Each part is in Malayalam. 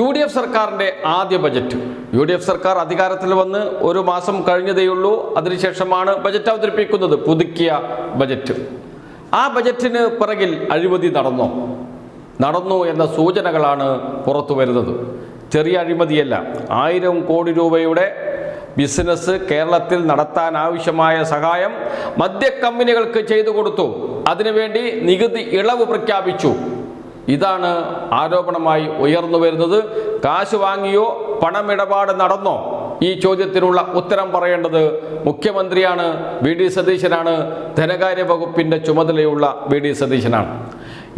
UDF സർക്കാരിൻ്റെ ആദ്യ ബജറ്റ്. UDF സർക്കാർ അധികാരത്തിൽ വന്ന് ഒരു മാസം കഴിഞ്ഞതേയുള്ളൂ. അതിനുശേഷമാണ് ബജറ്റ് അവതരിപ്പിക്കുന്നത്, പുതുക്കിയ ബജറ്റ്. ആ ബജറ്റിന് പിറകിൽ അഴിമതി നടന്നു എന്ന സൂചനകളാണ് പുറത്തു വരുന്നത്. ചെറിയ അഴിമതിയല്ല, 1000 കോടി രൂപയുടെ ബിസിനസ് കേരളത്തിൽ നടത്താൻ ആവശ്യമായ സഹായം മദ്യക്കമ്പനികൾക്ക് ചെയ്തു കൊടുത്തു. അതിനുവേണ്ടി നികുതി ഇളവ് പ്രഖ്യാപിച്ചു. ഇതാണ് ആരോപണമായി ഉയർന്നു വരുന്നത്. കാശ് വാങ്ങിയോ പണമിടപാട് നടന്നോ? ഈ ചോദ്യത്തിനുള്ള ഉത്തരം പറയേണ്ടത് മുഖ്യമന്ത്രിയാണ്, VD സതീശനാണ്. ധനകാര്യ വകുപ്പിൻ്റെ ചുമതലയുള്ള VD സതീശനാണ്.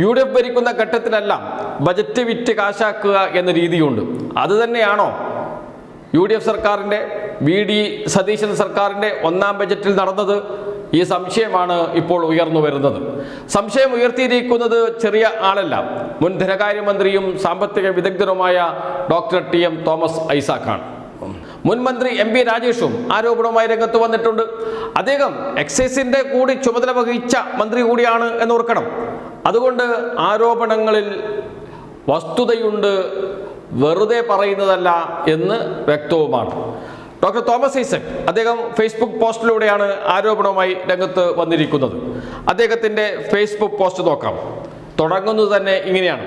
UDF ഭരിക്കുന്ന ഘട്ടത്തിലെല്ലാം ബജറ്റ് വിറ്റ് കാശാക്കുക എന്ന രീതിയുണ്ട്. അതുതന്നെയാണോ UDF സർക്കാരിൻ്റെ, VD സതീശൻ സർക്കാരിൻ്റെ ഒന്നാം ബജറ്റിൽ നടന്നത്? ഈ സംശയമാണ് ഇപ്പോൾ ഉയർന്നു വരുന്നത്. സംശയം ഉയർത്തിയിരിക്കുന്നത് ചെറിയ ആളല്ല, മുൻ ധനകാര്യമന്ത്രിയും സാമ്പത്തിക വിദഗ്ധനുമായ ഡോക്ടർ TM തോമസ് ഐസാക്കാണ്. മുൻ മന്ത്രി MP രാജേഷും ആരോപണവുമായി രംഗത്ത് വന്നിട്ടുണ്ട്. അദ്ദേഹം എക്സൈസിൻ്റെ കൂടി ചുമതല വഹിച്ച മന്ത്രി കൂടിയാണ് എന്നോർക്കണം. അതുകൊണ്ട് ആരോപണങ്ങളിൽ വസ്തുതയുണ്ട്, വെറുതെ പറയുന്നതല്ല എന്ന് വ്യക്തവുമാണ്. ഡോക്ടർ തോമസ് ഐസക് അദ്ദേഹം ഫേസ്ബുക്ക് പോസ്റ്റിലൂടെയാണ് ആരോപണവുമായി രംഗത്ത് വന്നിരിക്കുന്നത്. അദ്ദേഹത്തിൻ്റെ ഫേസ്ബുക്ക് പോസ്റ്റ് നോക്കാം. തുടങ്ങുന്നത് തന്നെ ഇങ്ങനെയാണ്: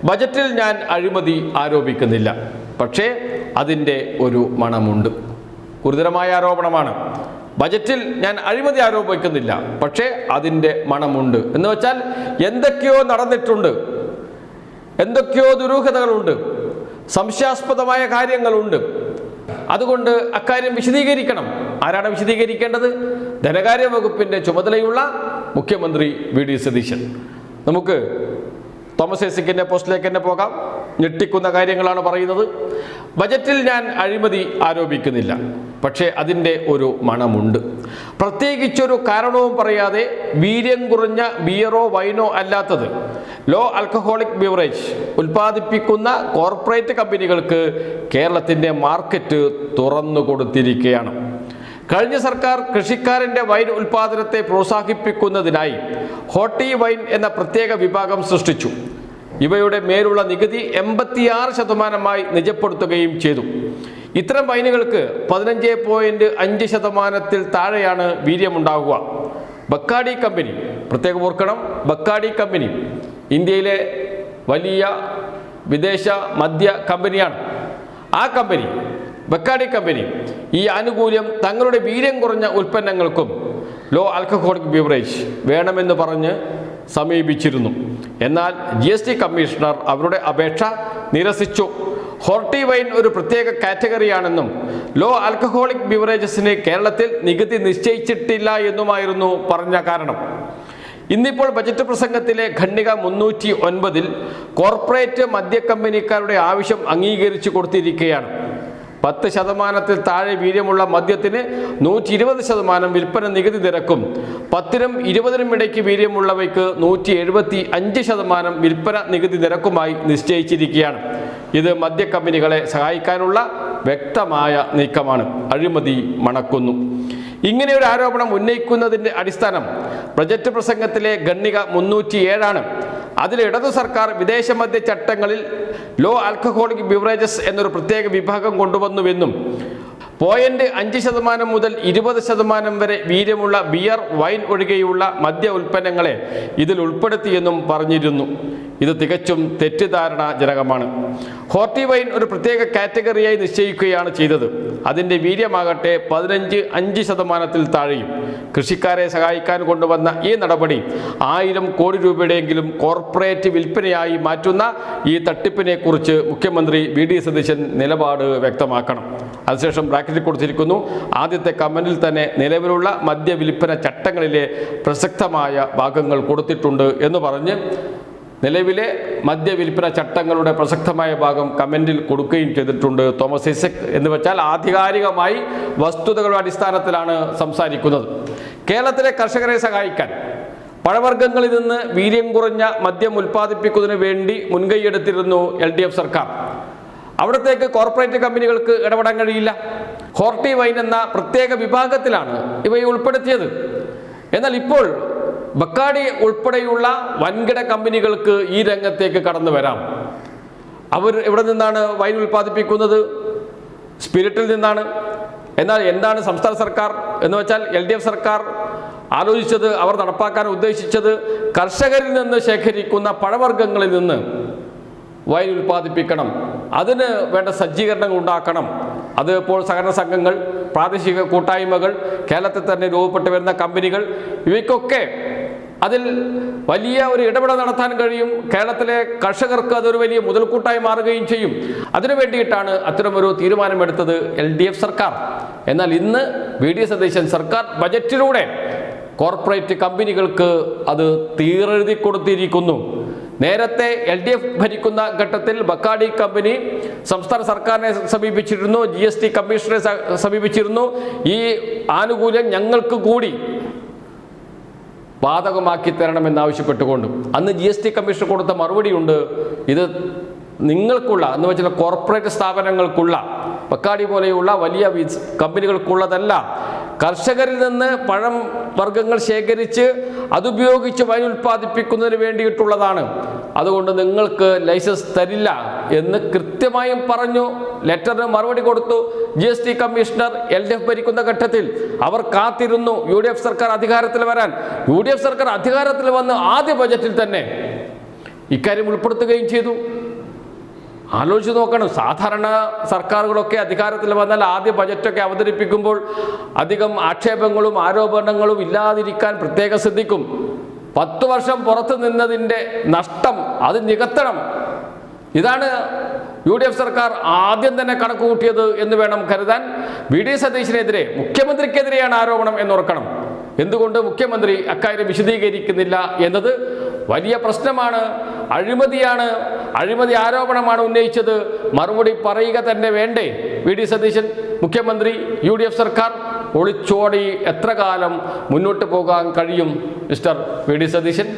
ബജറ്റിൽ ഞാൻ അഴിമതി ആരോപിക്കുന്നില്ല, പക്ഷേ അതിൻ്റെ ഒരു മണമുണ്ട്. ഗുരുതരമായ ആരോപണമാണ്. ബജറ്റിൽ ഞാൻ അഴിമതി ആരോപിക്കുന്നില്ല, പക്ഷേ അതിൻ്റെ മണമുണ്ട് എന്ന് വെച്ചാൽ എന്തൊക്കെയോ നടന്നിട്ടുണ്ട്, എന്തൊക്കെയോ ദുരൂഹതകളുണ്ട്, സംശയാസ്പദമായ കാര്യങ്ങളുണ്ട്. അതുകൊണ്ട് അക്കാര്യം വിശദീകരിക്കണം. ആരാണ് വിശദീകരിക്കേണ്ടത്? ധനകാര്യ വകുപ്പിൻ്റെ ചുമതലയുള്ള മുഖ്യമന്ത്രി VD സതീശൻ. നമുക്ക് തോമസ് ഐസക്കിൻ്റെ പോസ്റ്റിലേക്ക് തന്നെ പോകാം. ഞെട്ടിക്കുന്ന കാര്യങ്ങളാണ് പറയുന്നത്. ബജറ്റിൽ ഞാൻ അഴിമതി ആരോപിക്കുന്നില്ല, പക്ഷേ അതിൻ്റെ ഒരു മണമുണ്ട്. പ്രത്യേകിച്ചൊരു കാരണവും പറയാതെ വീര്യം കുറഞ്ഞ ബിയറോ വൈനോ അല്ലാത്തത് ലോ ആൽക്കഹോളിക് ബിവറേജ് ഉൽപ്പാദിപ്പിക്കുന്ന കോർപ്പറേറ്റ് കമ്പനികൾക്ക് കേരളത്തിൻ്റെ മാർക്കറ്റ് തുറന്നു കൊടുത്തിരിക്കുകയാണ്. കഴിഞ്ഞ സർക്കാർ കൃഷിക്കാരൻ്റെ വൈൻ ഉൽപ്പാദനത്തെ പ്രോത്സാഹിപ്പിക്കുന്നതിനായി ഹോട്ടി വൈൻ എന്ന പ്രത്യേക വിഭാഗം സൃഷ്ടിച്ചു. ഇവയുടെ മേലുള്ള നികുതി 86% നിജപ്പെടുത്തുകയും ചെയ്തു. ഇത്തരം വൈനുകൾക്ക് 15.5% താഴെയാണ് വീര്യമുണ്ടാകുക. ബക്കാഡി കമ്പനി, പ്രത്യേകം ഓർക്കണം, ബക്കാഡി കമ്പനി ഇന്ത്യയിലെ വലിയ വിദേശ മദ്യ കമ്പനിയാണ്. ആ കമ്പനി, ബക്കാഡി കമ്പനി, ഈ ആനുകൂല്യം തങ്ങളുടെ വീര്യം കുറഞ്ഞ ഉൽപ്പന്നങ്ങൾക്കും ലോ ആൽക്കഹോളിക് ബിവറേജ് വേണമെന്ന് പറഞ്ഞ് സമീപിച്ചിരുന്നു. എന്നാൽ GST കമ്മീഷണർ അവരുടെ അപേക്ഷ നിരസിച്ചു. ഹോർട്ടി വൈൻ ഒരു പ്രത്യേക കാറ്റഗറിയാണെന്നും ലോ ആൽക്കഹോളിക് ബിവറേജസിന് കേരളത്തിൽ നികുതി നിശ്ചയിച്ചിട്ടില്ല എന്നുമായിരുന്നു പറഞ്ഞ കാരണം. ഇന്നിപ്പോൾ ബജറ്റ് പ്രസംഗത്തിലെ ഖണ്ഡിക 309 കോർപ്പറേറ്റ് മദ്യക്കമ്പനിക്കാരുടെ ആവശ്യം അംഗീകരിച്ചു കൊടുത്തിരിക്കുകയാണ്. 10% താഴെ വീര്യമുള്ള മദ്യത്തിന് 120% വിൽപ്പന നികുതി നിരക്കും. 10നും 20നും ഇടയ്ക്ക് വീര്യമുള്ളവയ്ക്ക് 175% വിൽപ്പന നികുതി നിരക്കുമായി നിശ്ചയിച്ചിരിക്കുകയാണ്. ഇത് മദ്യക്കമ്പനികളെ സഹായിക്കാനുള്ള വ്യക്തമായ നീക്കമാണ്. അഴിമതി മണക്കുന്നു. ഇങ്ങനെ ഒരു ആരോപണം ഉന്നയിക്കുന്നതിൻ്റെ അടിസ്ഥാനം ബജറ്റ് പ്രസംഗത്തിലെ ഖണ്ഡിക 307 അതിൽ ഇടതു സർക്കാർ വിദേശ മദ്യ ചട്ടങ്ങളിൽ ലോ ആൽക്കഹോളിക് ബിവറേജസ് എന്നൊരു പ്രത്യേക വിഭാഗം കൊണ്ടുവന്നുവെന്നും 0.5% മുതൽ 20% വരെ വീര്യമുള്ള ബിയർ, വൈൻ ഒഴികെയുള്ള മദ്യ ഉൽപ്പന്നങ്ങളെ ഇതിൽ ഉൾപ്പെടുത്തിയെന്നും പറഞ്ഞിരുന്നു. ഇത് തികച്ചും തെറ്റിദ്ധാരണാജനകമാണ്. ഹോർട്ടി വൈൻ ഒരു പ്രത്യേക കാറ്റഗറിയായി നിശ്ചയിക്കുകയാണ് ചെയ്തത്. അതിൻ്റെ വീര്യമാകട്ടെ 15.5% താഴെയും. കൃഷിക്കാരെ സഹായിക്കാൻ കൊണ്ടുവന്ന ഈ നടപടി 1000 കോടി രൂപയുടെയെങ്കിലും കോർപ്പറേറ്റ് വിൽപ്പനയായി മാറ്റുന്ന ഈ തട്ടിപ്പിനെ കുറിച്ച് മുഖ്യമന്ത്രി VD സതീശൻ നിലപാട് വ്യക്തമാക്കണം. അതിനുശേഷം ബ്രാക്കറ്റിൽ കൊടുത്തിരിക്കുന്നു: ആദ്യത്തെ കമന്റിൽ തന്നെ നിലവിലുള്ള മദ്യ വിൽപ്പന ചട്ടങ്ങളിലെ പ്രസക്തമായ ഭാഗങ്ങൾ കൊടുത്തിട്ടുണ്ട് എന്ന് പറഞ്ഞ് നിലവിലെ മദ്യവിൽപ്പന ചട്ടങ്ങളുടെ പ്രസക്തമായ ഭാഗം കമൻറ്റിൽ കൊടുക്കുകയും ചെയ്തിട്ടുണ്ട് തോമസ് ഐസക്. എന്ന് വെച്ചാൽ ആധികാരികമായി വസ്തുതകളുടെ അടിസ്ഥാനത്തിലാണ് സംസാരിക്കുന്നത്. കേരളത്തിലെ കർഷകരെ സഹായിക്കാൻ പഴവർഗ്ഗങ്ങളിൽ നിന്ന് വീര്യം കുറഞ്ഞ മദ്യം ഉൽപ്പാദിപ്പിക്കുന്നതിന് വേണ്ടി മുൻകൈയെടുത്തിരുന്നു LDF സർക്കാർ. അവിടത്തേക്ക് കോർപ്പറേറ്റ് കമ്പനികൾക്ക് ഇടപെടാൻ കഴിയില്ല. ഹോർട്ടി വൈൻ എന്ന പ്രത്യേക വിഭാഗത്തിലാണ് ഇവയെ ഉൾപ്പെടുത്തിയത്. എന്നാൽ ഇപ്പോൾ ബക്കാഡി ഉൾപ്പെടെയുള്ള വൻകിട കമ്പനികൾക്ക് ഈ രംഗത്തേക്ക് കടന്നു വരാം. അവർ എവിടെ നിന്നാണ് വൈൻ ഉൽപ്പാദിപ്പിക്കുന്നത്? സ്പിരിറ്റിൽ നിന്നാണ്. എന്നാൽ എന്താണ് സംസ്ഥാന സർക്കാർ എന്ന് വെച്ചാൽ LDF സർക്കാർ ആലോചിച്ചത്, അവർ നടപ്പാക്കാൻ ഉദ്ദേശിച്ചത് കർഷകരിൽ നിന്ന് ശേഖരിക്കുന്ന പഴവർഗ്ഗങ്ങളിൽ നിന്ന് വൈൻ ഉൽപ്പാദിപ്പിക്കണം, അതിന് വേണ്ട സജ്ജീകരണങ്ങൾ ഉണ്ടാക്കണം. അത് ഇപ്പോൾ സഹകരണ സംഘങ്ങൾ, പ്രാദേശിക കൂട്ടായ്മകൾ, കേരളത്തിൽ തന്നെ രൂപപ്പെട്ടു വരുന്ന കമ്പനികൾ, ഇവയ്ക്കൊക്കെ അതിൽ വലിയ ഒരു ഇടപെടൽ നടത്താൻ കഴിയും. കേരളത്തിലെ കർഷകർക്ക് അതൊരു വലിയ മുതൽക്കൂട്ടായി മാറുകയും ചെയ്യും. അതിനു വേണ്ടിയിട്ടാണ് അത്തരമൊരു തീരുമാനമെടുത്തത് LDF സർക്കാർ. എന്നാൽ ഇന്ന് VD സതീശൻ സർക്കാർ ബജറ്റിലൂടെ കോർപ്പറേറ്റ് കമ്പനികൾക്ക് അത് തീരെഴുതി കൊടുത്തിരിക്കുന്നു. നേരത്തെ LDF ഭരിക്കുന്ന ഘട്ടത്തിൽ ബക്കാഡി കമ്പനി സംസ്ഥാന സർക്കാരിനെ സമീപിച്ചിരുന്നു, GST കമ്മീഷണറെ സമീപിച്ചിരുന്നു. ഈ ആനുകൂല്യം ഞങ്ങൾക്ക് കൂടി ബാധകമാക്കി തരണമെന്നാവശ്യപ്പെട്ടുകൊണ്ട്. അന്ന് GST കമ്മീഷണർ കൊടുത്ത മറുപടിയുണ്ട്, ഇത് നിങ്ങൾക്കുള്ള എന്ന് വെച്ചാൽ കോർപ്പറേറ്റ് സ്ഥാപനങ്ങൾക്കുള്ള, ബക്കാഡി പോലെയുള്ള വലിയ കമ്പനികൾക്കുള്ളതല്ല, കർഷകരിൽ നിന്ന് പഴം വർഗ്ഗങ്ങൾ ശേഖരിച്ച് അതുപയോഗിച്ച് വൈൻ ഉൽപ്പാദിപ്പിക്കുന്നതിന് വേണ്ടിയിട്ടുള്ളതാണ്, അതുകൊണ്ട് നിങ്ങൾക്ക് ലൈസൻസ് തരില്ല എന്ന് കൃത്യമായും പറഞ്ഞു. ലെറ്ററിന് മറുപടി കൊടുത്തു GST കമ്മീഷണർ. LDF ഭരിക്കുന്ന ഘട്ടത്തിൽ അവർ കാത്തിരുന്നു UDF സർക്കാർ അധികാരത്തിൽ വരാൻ. UDF സർക്കാർ അധികാരത്തിൽ വന്ന് ആദ്യ ബജറ്റിൽ തന്നെ ഇക്കാര്യം ഉൾപ്പെടുത്തുകയും ചെയ്തു. ആലോചിച്ച് നോക്കണം, സാധാരണ സർക്കാരുകളൊക്കെ അധികാരത്തിൽ വന്നാൽ ആദ്യ ബജറ്റൊക്കെ അവതരിപ്പിക്കുമ്പോൾ അധികം ആക്ഷേപങ്ങളും ആരോപണങ്ങളും ഇല്ലാതിരിക്കാൻ പ്രത്യേകം ശ്രദ്ധിക്കും. 10 വർഷം പുറത്തു നിന്നതിൻ്റെ നഷ്ടം അത് നികത്തണം. ഇതാണ് UDF സർക്കാർ ആദ്യം തന്നെ കണക്ക് കൂട്ടിയത് എന്ന് വേണം കരുതാൻ. VD സതീശനെതിരെ, മുഖ്യമന്ത്രിക്കെതിരെയാണ് ആരോപണം എന്നോർക്കണം. എന്തുകൊണ്ട് മുഖ്യമന്ത്രി അക്കാര്യം വിശദീകരിക്കുന്നില്ല എന്നത് വലിയ പ്രശ്നമാണ്. അഴിമതിയാണ്, അഴിമതി ആരോപണമാണ് ഉന്നയിച്ചത്, മറുപടി പറയുക തന്നെ വേണ്ടേ VD സതീശൻ, മുഖ്യമന്ത്രി, UDF സർക്കാർ? ഒളിച്ചോടി എത്ര കാലം മുന്നോട്ട് പോകാൻ കഴിയും മിസ്റ്റർ VD സതീശൻ?